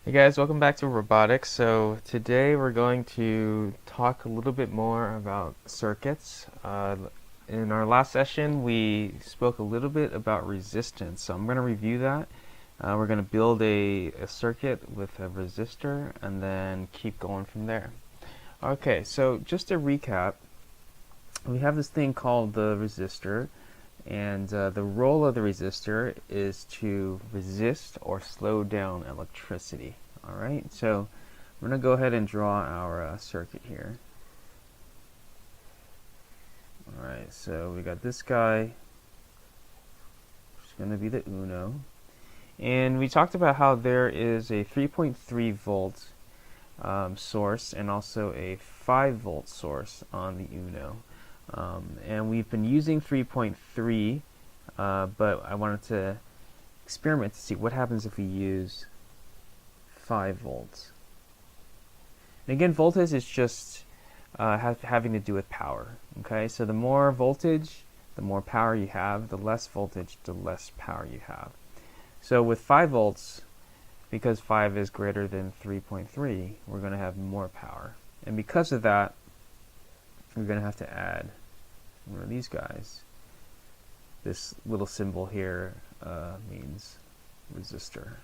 Hey guys, welcome back to Robotics. So today we're going to talk a little bit more about circuits. In our last session we spoke a little bit about resistance, so I'm going to review that. We're going to build a circuit with a resistor and then keep going from there. Okay, so just to recap, we have this thing called the resistor, and the role of the resistor is to resist or slow down electricity. Alright, so I'm going to go ahead and draw our circuit here. Alright, so we got this guy, which is going to be the Uno. And we talked about how there is a 3.3 volt source and also a 5 volt source on the Uno. And we've been using 3.3, but I wanted to experiment to see what happens if we use 5 volts. And again, voltage is just having to do with power. Okay, so the more voltage, the more power you have. The less voltage, the less power you have. So with 5 volts, because 5 is greater than 3.3, we're going to have more power. And because of that, we're going to have to add one of these guys. This little symbol here means resistor.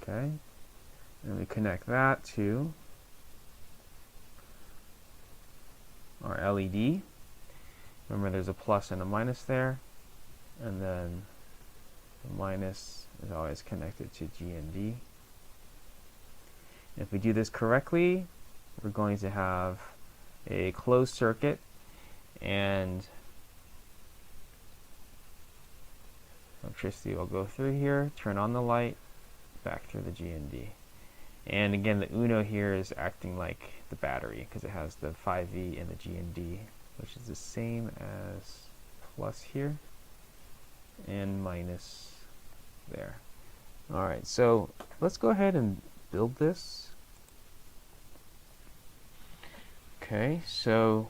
Okay, and we connect that to our LED. Remember, there's a plus and a minus there, and then the minus is always connected to G and D. If we do this correctly, we're going to have a closed circuit, and electricity will go through here, turn on the light, back through the G and D. And again, the Uno here is acting like the battery because it has the 5V and the G and D, which is the same as plus here and minus there. Alright, so let's go ahead and build this. Okay, so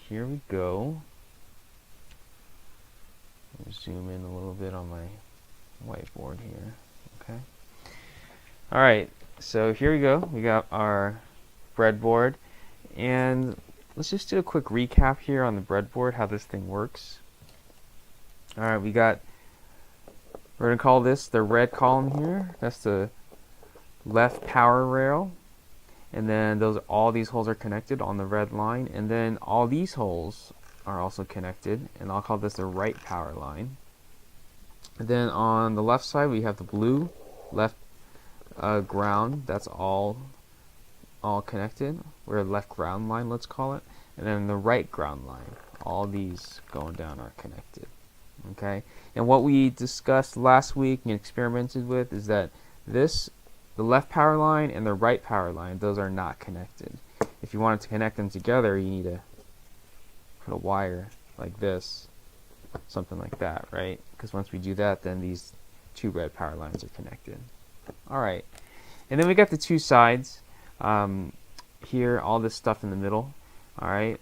here we go. Zoom in a little bit on my whiteboard here. Okay. Alright, so here we go. We got our breadboard, and let's just do a quick recap here on the breadboard, how this thing works. Alright, we're going to call this the red column here. That's the left power rail. And then all these holes are connected on the red line. And then all these holes are also connected. And I'll call this the right power line. And then on the left side, we have the blue left ground. That's all connected. Or left ground line, let's call it. And then the right ground line. All these going down are connected. Okay, and what we discussed last week and experimented with is that the left power line and the right power line, those are not connected. If you wanted to connect them together, you need to put a wire like this, something like that, right? Because once we do that, then these two red power lines are connected. Alright, and then we got the two sides here, all this stuff in the middle. Alright,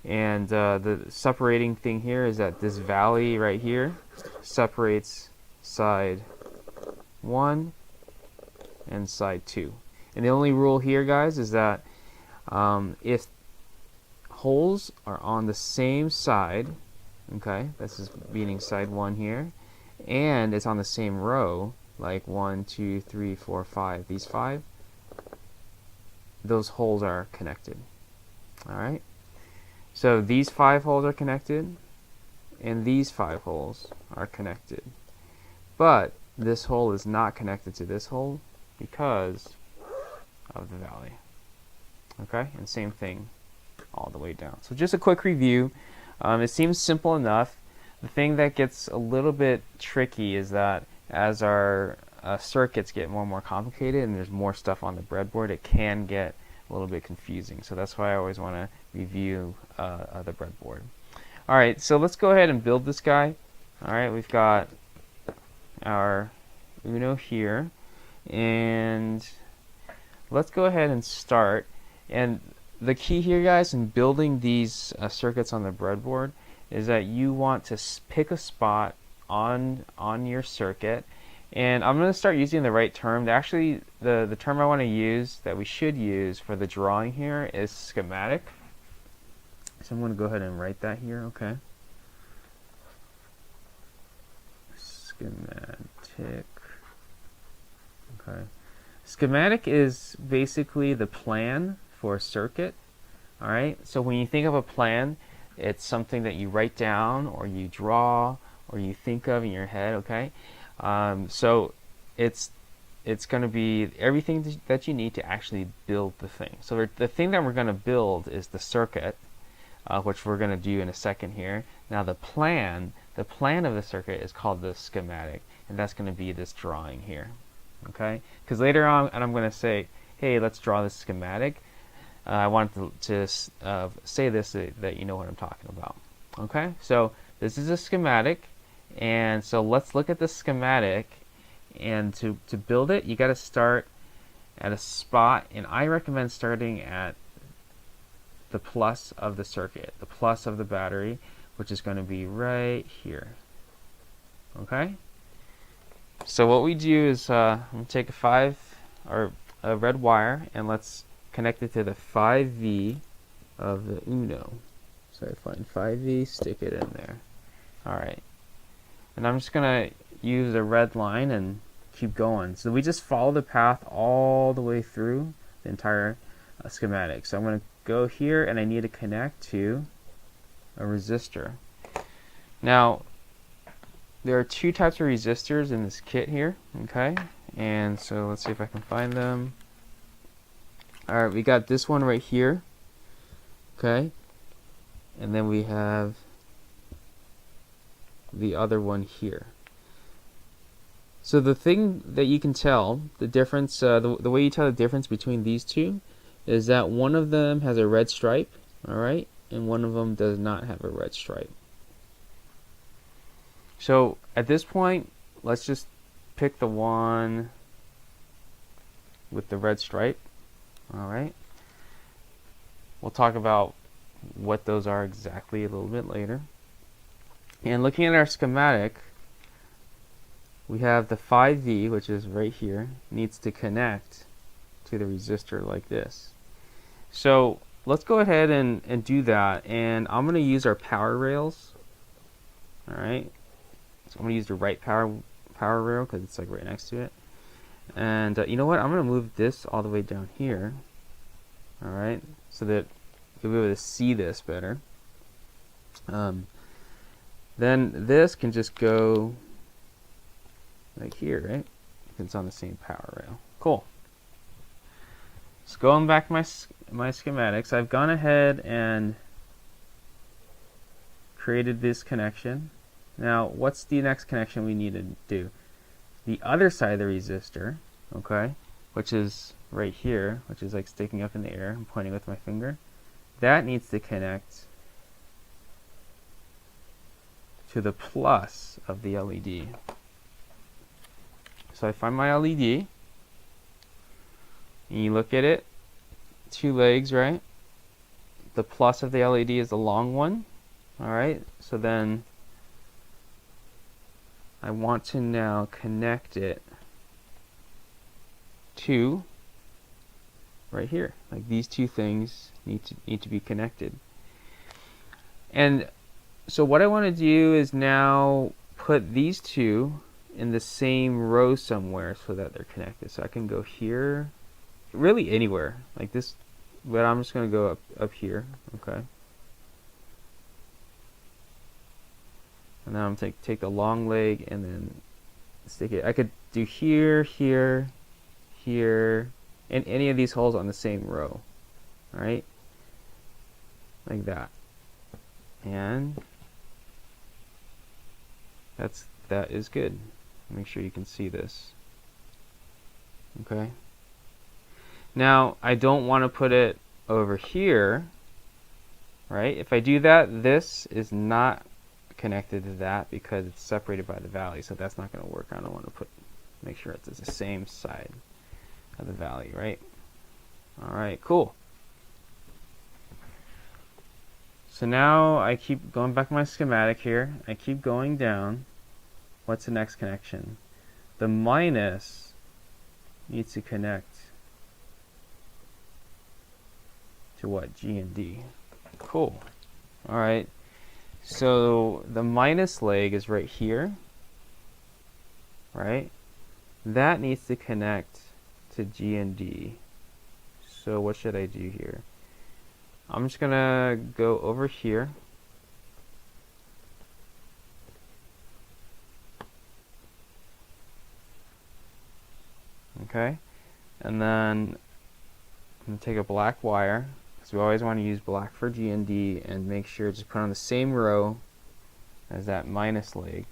and the separating thing here is that this valley right here separates side 1 and side 2. And the only rule here, guys, is that if holes are on the same side, okay, this is meaning side 1 here, and it's on the same row, like 1, 2, 3, 4, 5, these 5, those holes are connected. Alright? So these 5 holes are connected, and these 5 holes are connected. But this hole is not connected to this hole because of the valley. Okay, and same thing all the way down. So just a quick review. It seems simple enough. The thing that gets a little bit tricky is that as our circuits get more and more complicated and there's more stuff on the breadboard, it can get a little bit confusing. So that's why I always want to review the breadboard. Alright, so let's go ahead and build this guy. Alright, we've got our Uno here, and let's go ahead and start. And the key here, guys, in building these circuits on the breadboard is that you want to pick a spot on your circuit. And I'm going to start using the right term. Actually, the term I want to use, that we should use for the drawing here, is schematic. So I'm going to go ahead and write that here, okay? Schematic. Okay. Schematic is basically the plan for a circuit. All right. So when you think of a plan, it's something that you write down or you draw or you think of in your head. Okay. So it's going to be everything that you need to actually build the thing. So the thing that we're going to build is the circuit, which we're going to do in a second here. Now the plan of the circuit is called the schematic, and that's going to be this drawing here. Okay, because later on, and I'm going to say, hey, let's draw this schematic. I want to say this so that you know what I'm talking about. Okay, so this is a schematic, and so let's look at the schematic. And to build it, you got to start at a spot, and I recommend starting at the plus of the circuit, the plus of the battery, which is going to be right here. Okay. So what we do is I'm going to take a red wire, and let's connect it to the 5V of the Uno. So I find 5V, stick it in there. Alright. And I'm just going to use a red line and keep going. So we just follow the path all the way through the entire schematic. So I'm going to go here, and I need to connect to a resistor. Now, there are two types of resistors in this kit here, okay? And so let's see if I can find them. Alright, we got this one right here, okay? And then we have the other one here. So the thing that you can tell, the difference, the way you tell the difference between these two is that one of them has a red stripe, alright? And one of them does not have a red stripe. So at this point, let's just pick the one with the red stripe. All right. We'll talk about what those are exactly a little bit later. And looking at our schematic, we have the 5V, which is right here, needs to connect to the resistor like this. So let's go ahead and do that. And I'm going to use our power rails. All right. So I'm going to use the right power rail because it's like right next to it. And you know what? I'm going to move this all the way down here. All right, so that you'll be able to see this better. Then this can just go like here, right? It's on the same power rail. Cool. So going back to my schematics, I've gone ahead and created this connection. Now, what's the next connection we need to do? The other side of the resistor, okay, which is right here, which is like sticking up in the air. I'm pointing with my finger. That needs to connect to the plus of the LED. So I find my LED, and you look at it, two legs, right? The plus of the LED is the long one, all right? So then I want to now connect it to right here. Like these two things need to be connected. And so what I want to do is now put these two in the same row somewhere so that they're connected. So I can go here, really anywhere like this, but I'm just going to go up here, okay? And now I'm take the long leg and then stick it. I could do here, here, here, and any of these holes on the same row. Alright? Like that. And that is good. Make sure you can see this. Okay? Now, I don't want to put it over here. Right? If I do that, this is not connected to that because it's separated by the valley, so that's not going to work. I don't want to make sure it's the same side of the valley, right? Alright, cool. So now I keep going back to my schematic here. I keep going down, what's the next connection? The minus needs to connect to what? G and D. Cool. All right. So the minus leg is right here, right? That needs to connect to G and D. So what should I do here? I'm just gonna go over here. Okay, and then I'm gonna take a black wire, because we always want to use black for G and D, and make sure to put on the same row as that minus leg.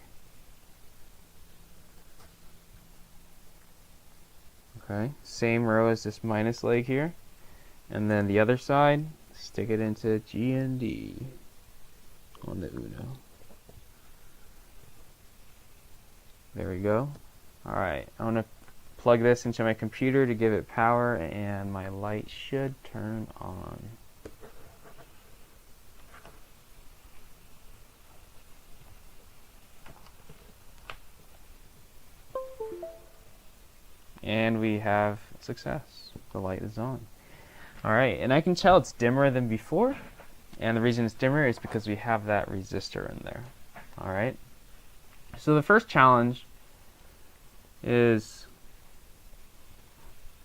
Okay, same row as this minus leg here, and then the other side, stick it into G and D on the Uno. There we go. Alright, I'm going to plug this into my computer to give it power, and my light should turn on. And we have success. The light is on. Alright, and I can tell it's dimmer than before, and the reason it's dimmer is because we have that resistor in there. Alright, so the first challenge is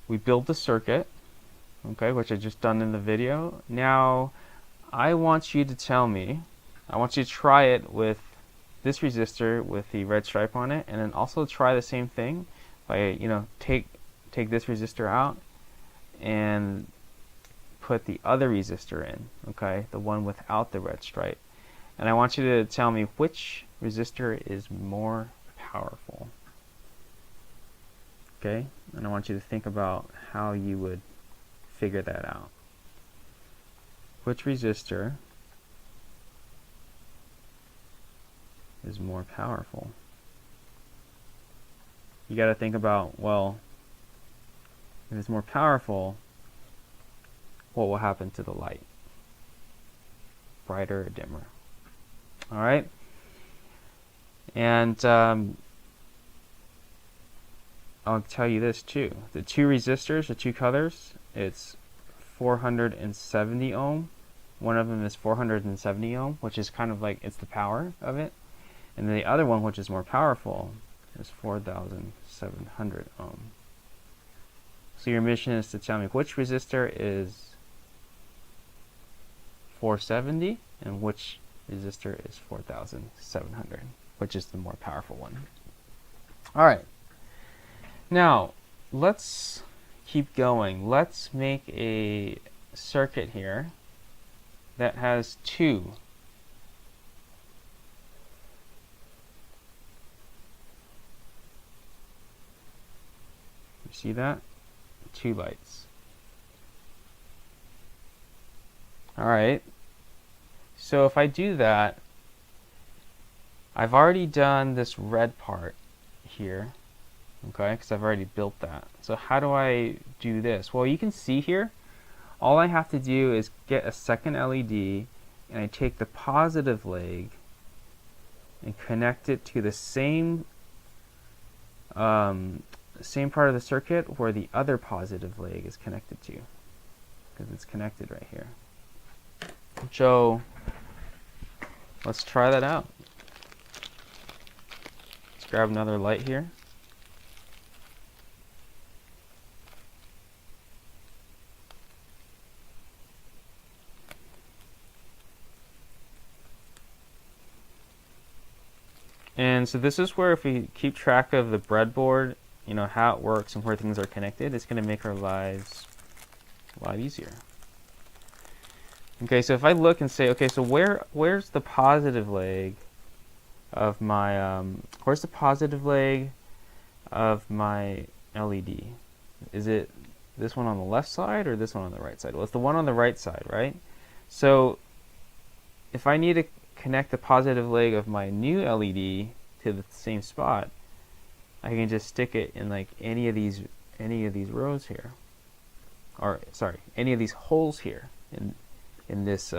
we build the circuit, okay, which I just done in the video. Now I want you to tell me, I want you to try it with this resistor with the red stripe on it, and then also try the same thing by, take this resistor out and put the other resistor in, okay, the one without the red stripe. And I want you to tell me which resistor is more powerful. Okay, and I want you to think about how you would figure that out. Which resistor is more powerful? You got to think about, well, if it's more powerful, what will happen to the light? Brighter or dimmer? All right, and I'll tell you this too. The two resistors, the two colors, it's 470 ohm. One of them is 470 ohm, which is kind of like, it's the power of it. And then the other one, which is more powerful, is 4,700 ohm. So your mission is to tell me which resistor is 470 and which resistor is 4,700, which is the more powerful one. All right. Now, let's keep going. Let's make a circuit here that has two. You see that? Two lights. All right. So if I do that, I've already done this red part here. Okay, because I've already built that. So how do I do this? Well, you can see here, all I have to do is get a second LED, and I take the positive leg and connect it to the same part of the circuit where the other positive leg is connected to, because it's connected right here. So let's try that out. Let's grab another light here. And so this is where, if we keep track of the breadboard, how it works and where things are connected, it's going to make our lives a lot easier. Okay, so if I look and say, okay, so where's the positive leg of my LED? Is it this one on the left side or this one on the right side? Well, it's the one on the right side, right? So if I need to connect the positive leg of my new LED to the same spot, I can just stick it in like any of these rows here, or sorry, any of these holes here in this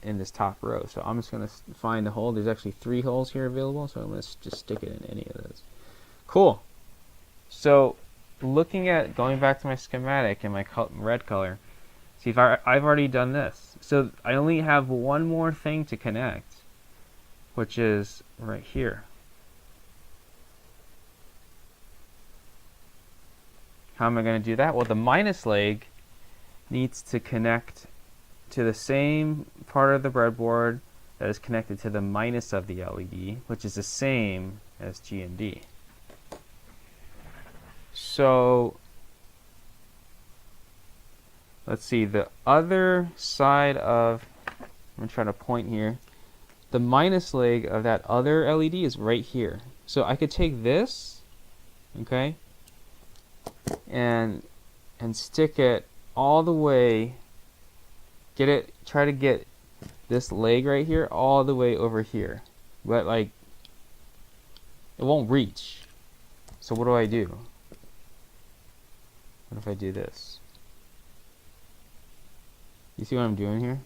in this top row. So I'm just going to find the hole. There's actually 3 holes here available, so I'm going to just stick it in any of those. Cool. So looking at, going back to my schematic and my red color, see if I've already done this. So I only have one more thing to connect, which is right here. How am I going to do that? Well, the minus leg needs to connect to the same part of the breadboard that is connected to the minus of the LED, which is the same as G and D. So let's see, the other side of, I'm going to try to point here, the minus leg of that other LED is right here. So I could take this, okay, and stick it all the way, try to get this leg right here all the way over here. But like, it won't reach. So what do I do? What if I do this? You see what I'm doing here?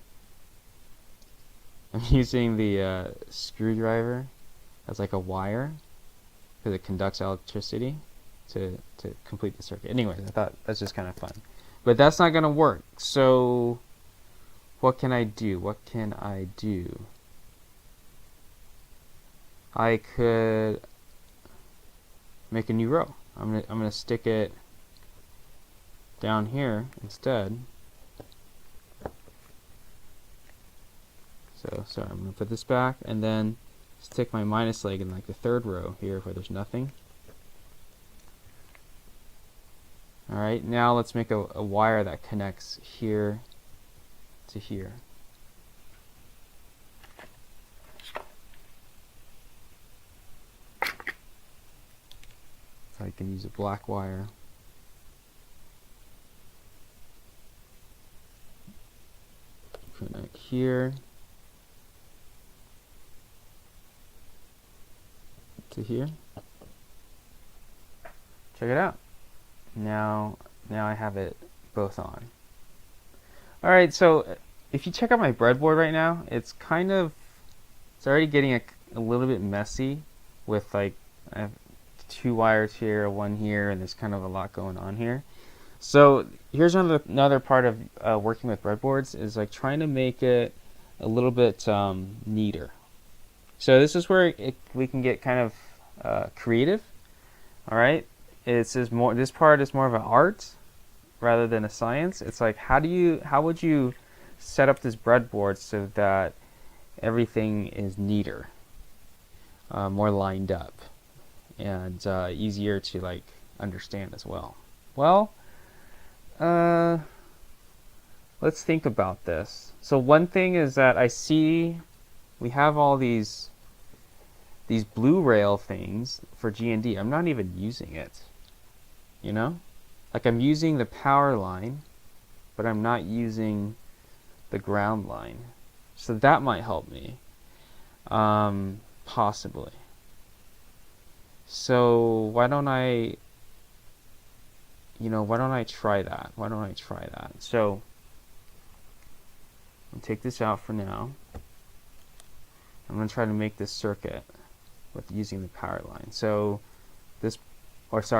I'm using the screwdriver as like a wire because it conducts electricity to complete the circuit. Anyways, I thought that's just kind of fun. But that's not going to work. So what can I do? What can I do? I could make a new row. I'm gonna stick it down here instead. So sorry, I'm gonna put this back and then stick my minus leg in like the 3rd row here where there's nothing. Alright, now let's make a wire that connects here to here. So I can use a black wire. Connect here to here. Check it out. Now I have it both on. Alright, so if you check out my breadboard right now, it's already getting a little bit messy with like, I have 2 wires here, 1 here, and there's kind of a lot going on here. So here's another part of working with breadboards is like trying to make it a little bit neater. So this is where we can get kind of creative. Alright. This part is more of an art rather than a science. It's like how would you set up this breadboard so that everything is neater, more lined up, and easier to like understand as well. Well, let's think about this. So one thing is that I see we have all these blue rail things for G&D. I'm not even using it. You know? Like I'm using the power line, but I'm not using the ground line. So that might help me. Possibly. So why don't I try that? So I'll take this out for now. I'm going to try to make this circuit with using the power line. So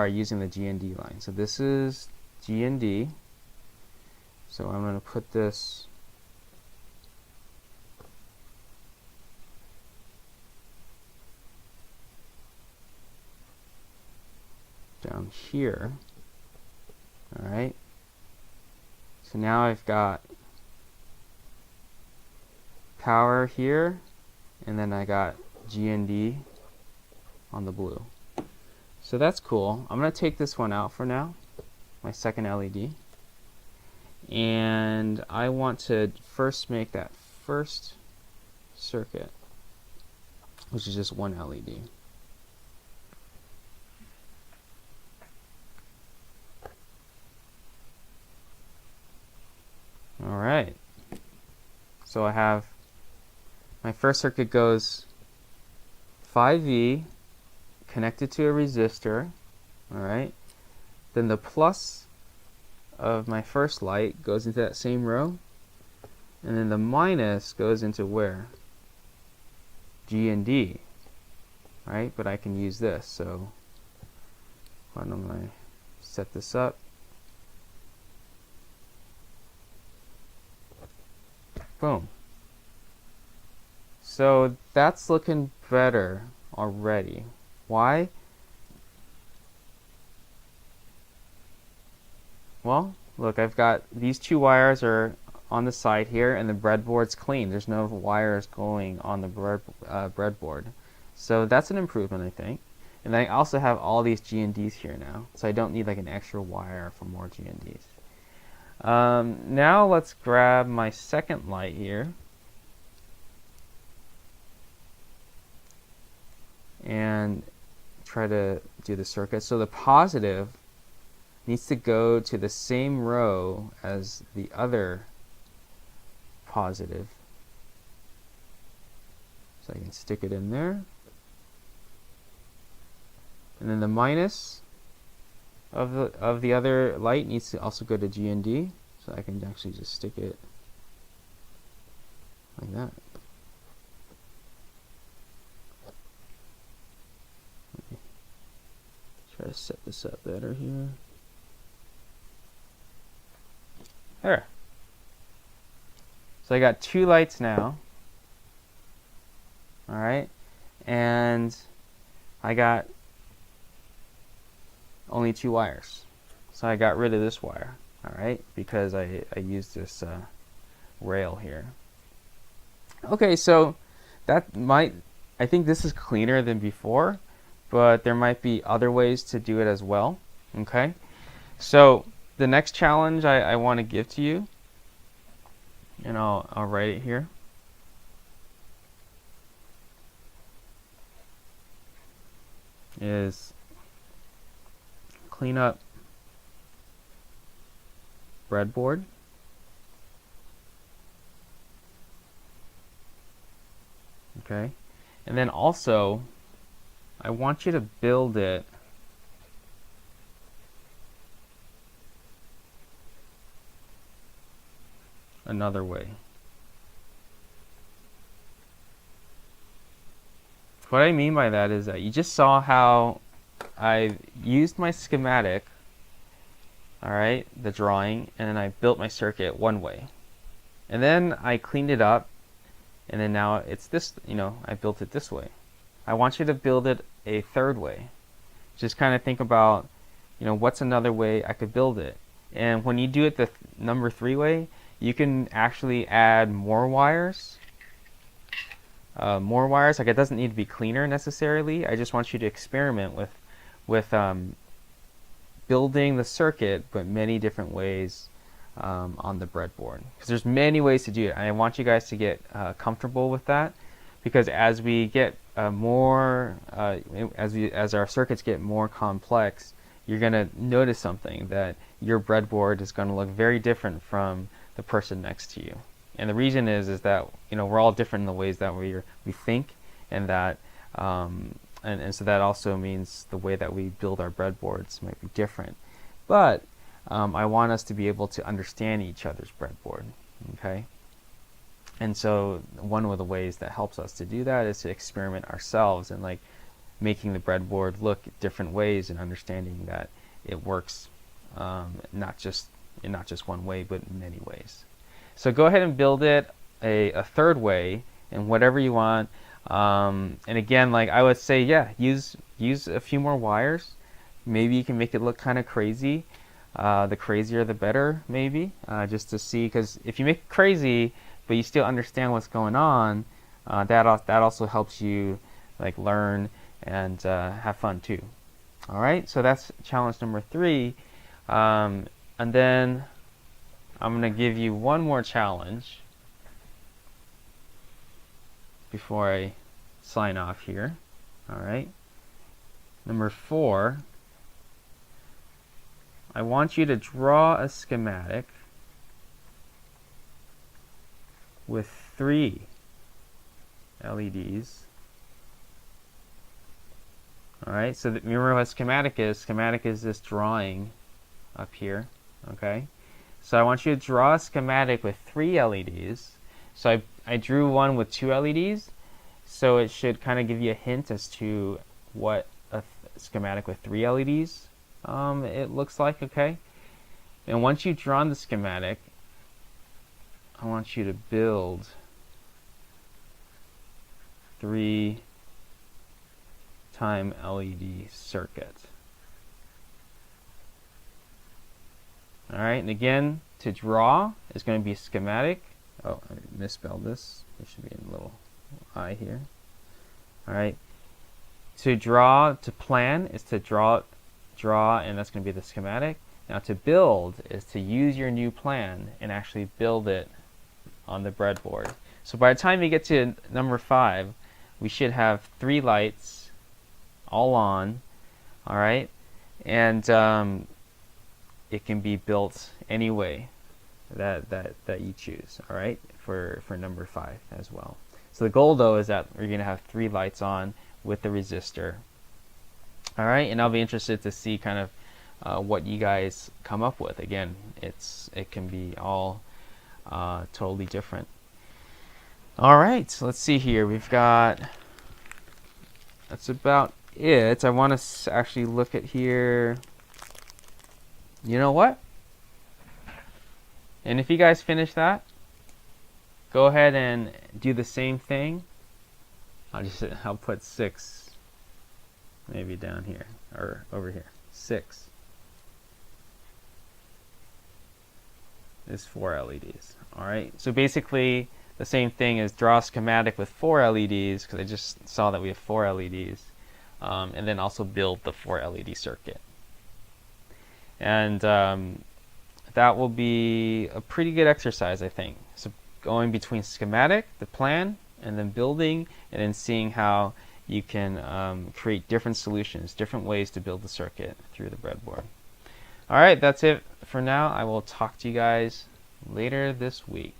using the G&D line. So this is G&D. So I'm going to put this down here. Alright. So now I've got power here, and then I got G&D on the blue. So that's cool. I'm going to take this one out for now, my second LED. And I want to first make that first circuit, which is just one LED. Alright. So I have my first circuit goes 5V connected to a resistor. Alright. Then the plus of my first light goes into that same row. And then the minus goes into where? G and D, right? But I can use this. So why don't I set this up? Boom. So that's looking better already. Why? Well, look, I've got these two wires are on the side here, and the breadboard's clean. There's no wires going on the breadboard. So that's an improvement, I think. And then I also have all these G and Ds here now, so I don't need like an extra wire for more G and Ds. Now let's grab my second light here. And try to do the circuit. So the positive needs to go to the same row as the other positive. So I can stick it in there. And then the minus of the other light needs to also go to G and D. So I can actually just stick it like that. Try to set this up better here. There. So I got two lights now. Alright. And I got only two wires. So I got rid of this wire. Alright. Because I used this rail here. Okay, so that might, I think this is cleaner than before, but there might be other ways to do it as well. Okay, so the next challenge I want to give to you, and I'll write it here, is clean up breadboard. Okay, and then also I want you to build it another way. What I mean by that is that you just saw how I used my schematic, alright, the drawing, and then I built my circuit one way. And then I cleaned it up, and then now it's this, I built it this way. I want you to build it a third way. Just kind of think about, what's another way I could build it. And when you do it the number 3 way, you can actually add more wires. Like it doesn't need to be cleaner necessarily. I just want you to experiment with building the circuit, but many different ways on the breadboard. Because there's many ways to do it. I want you guys to get comfortable with that, because as we get as our circuits get more complex, you're going to notice something, that your breadboard is going to look very different from the person next to you. And the reason is that we're all different in the ways that we think, and that and so that also means the way that we build our breadboards might be different. But I want us to be able to understand each other's breadboard. Okay. And so one of the ways that helps us to do that is to experiment ourselves and like making the breadboard look different ways, and understanding that it works not just one way, but in many ways. So go ahead and build it a third way in whatever you want. And again, like I would say, yeah, use a few more wires. Maybe you can make it look kind of crazy. The crazier the better, maybe, just to see, because if you make it crazy but you still understand what's going on, that also helps you like learn and have fun too. All right, so that's challenge number 3. And then I'm going to give you one more challenge before I sign off here. All right, number 4. I want you to draw a schematic with 3 LEDs. Alright, so remember what schematic is. Schematic is this drawing up here. Okay, so I want you to draw a schematic with 3 LEDs, So I drew one with 2 LEDs, so it should kind of give you a hint as to what a schematic with 3 LEDs it looks like, okay? And once you've drawn the schematic, I want you to build 3 time LED circuit. Alright, and again, to draw is going to be schematic. Oh, I misspelled this. There should be a little I here. Alright, to draw, to plan is to draw, and that's going to be the schematic. Now to build is to use your new plan and actually build it on the breadboard. So by the time you get to number 5, we should have 3 lights all on, alright, and it can be built any way that you choose, alright, for number 5 as well. So the goal though is that we're going to have 3 lights on with the resistor. Alright, and I'll be interested to see kind of what you guys come up with. Again, it can be all totally different. Alright, so let's see here. We've got, that's about it. I want to actually look at here. You know what? And if you guys finish that, go ahead and do the same thing. I'll put 6 maybe down here or over here. 6 is 4 LEDs. Alright, so basically the same thing as draw a schematic with 4 LEDs, because I just saw that we have 4 LEDs, and then also build the 4 LED circuit. And that will be a pretty good exercise, I think. So going between schematic, the plan, and then building, and then seeing how you can create different solutions, different ways to build the circuit through the breadboard. Alright, that's it for now. I will talk to you guys later this week.